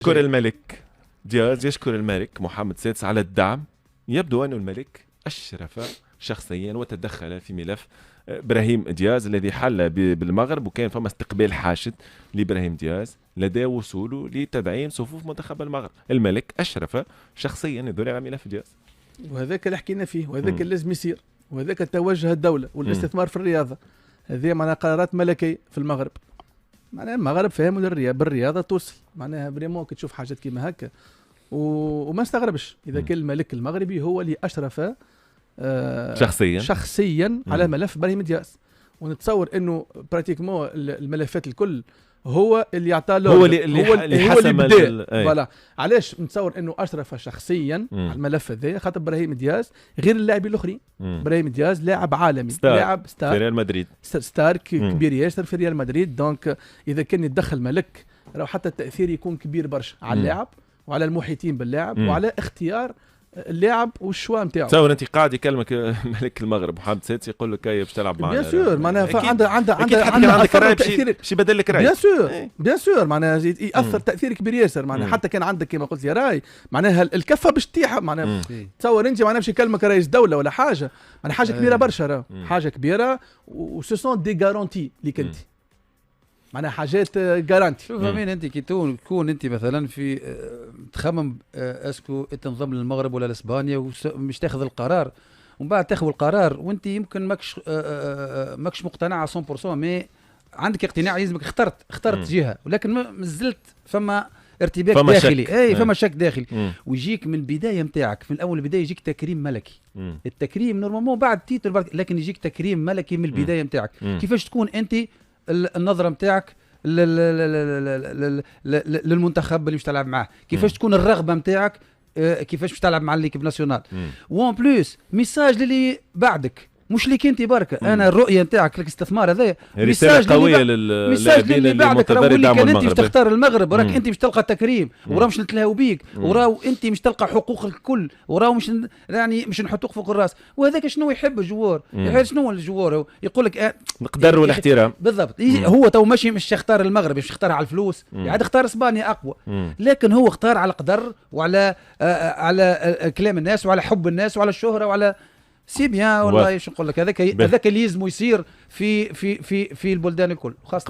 يشكر الملك دياز، يشكر الملك محمد السادس على الدعم. يبدو أن الملك أشرف شخصيا وتدخل في ملف إبراهيم دياز الذي حل بالمغرب، وكان فما استقبال حاشد لإبراهيم دياز لدى وصوله لتدعيم صفوف منتخب المغرب. الملك أشرف شخصيا يدل على ملف دياز، وهذاك اللي حكينا فيه، وهذاك اللي لازم يصير، وهذاك توجه الدولة والاستثمار في الرياضة. هذه معناها قرارات ملكية في المغرب. معناها المغرب فهموا بالرياضة توصل، معناها بريمون كي تشوف حاجات كيما هكا وما استغربش إذا كان الملك المغربي هو اللي أشرف شخصيا على ملف إبراهيم دياز. ونتصور انه براتيكمون الملفات الكل هو اللي عطاه هو اللي حسم فوالا. علاش نتصور انه اشرف شخصيا على الملف هذا؟ خاطر ابراهيم دياز غير اللاعبين الاخرين. ابراهيم دياز لاعب عالمي، لاعب ستار في ريال مدريد، ستار كبير ياسر في ريال مدريد. دونك اذا كان يتدخل ملك راهو حتى التاثير يكون كبير برشا على اللاعب وعلى المحيطين باللاعب وعلى اختيار اللاعب والشوا نتاعو. تصور انت قاعد يكلمك ملك المغرب محمد السادس يقول لك باش تلعب معنا. بيان سور معناها عندك راي باش يبدل لك راي. بيان سور معناها ياثر تاثير كبير ياسر. معناها حتى كان عندك كما قلت يا راي معناها الكفه باش تطيح. معناها تصور انت معناها باش يكلمك رئيس دوله ولا حاجه، معناها حاجه كبيره برشا، راه حاجه كبيره وسو سون دي غارونتي ليك انت معناها حاجات جارانتي. شوف امين، انت كي تكون انت مثلا في تخمم اسكو تنضم للمغرب ولا لاسبانيا ومش تاخذ القرار، ومن بعد تاخذ القرار وانت يمكن ماكش مقتنع على 100%، مي عندك اقتناع يلزمك اخترت جهه، ولكن مازلت فما ارتباك داخلي. فما شك داخلي ويجيك من البدايه نتاعك، من اول البدايه يجيك تكريم ملكي. التكريم نورمالمون بعد تيتر، لكن يجيك تكريم ملكي من البدايه نتاعك. كيفاش تكون انت النظره نتاعك للمنتخب اللي مش تلعب معاه، كيفاش تكون الرغبه نتاعك، كيفاش مش تلعب مع ليكيب ناسيونال. وان بلوس ميساج للي بعدك، مش ليك انت بركه. انا الرؤيه نتاعك الاستثمار هذا رساله قويه للاعبين اللي بعدك. راهو اللي كان انت مش تختار المغرب راك انت مش تلقى تكريم، وراه مش نتلهاو بيك، وراه انت مش تلقى حقوق الكل، وراه مش يعني مش نحطوك فوق الراس. وهذاك شنو يحب الجوار؟ يحب شنو الجوار؟ يقول لك نقدر والاحترام بالضبط. هو تو مش يختار المغرب، مش يختار على الفلوس، عاد اختار اسبانيا اقوى، لكن هو اختار على قدر وعلى على كلام الناس وعلى حب الناس وعلى الشهره وعلى سي بيان. والله شو نقول لك، هذاك اللي يلزم يصير في البلدان الكل، خاصة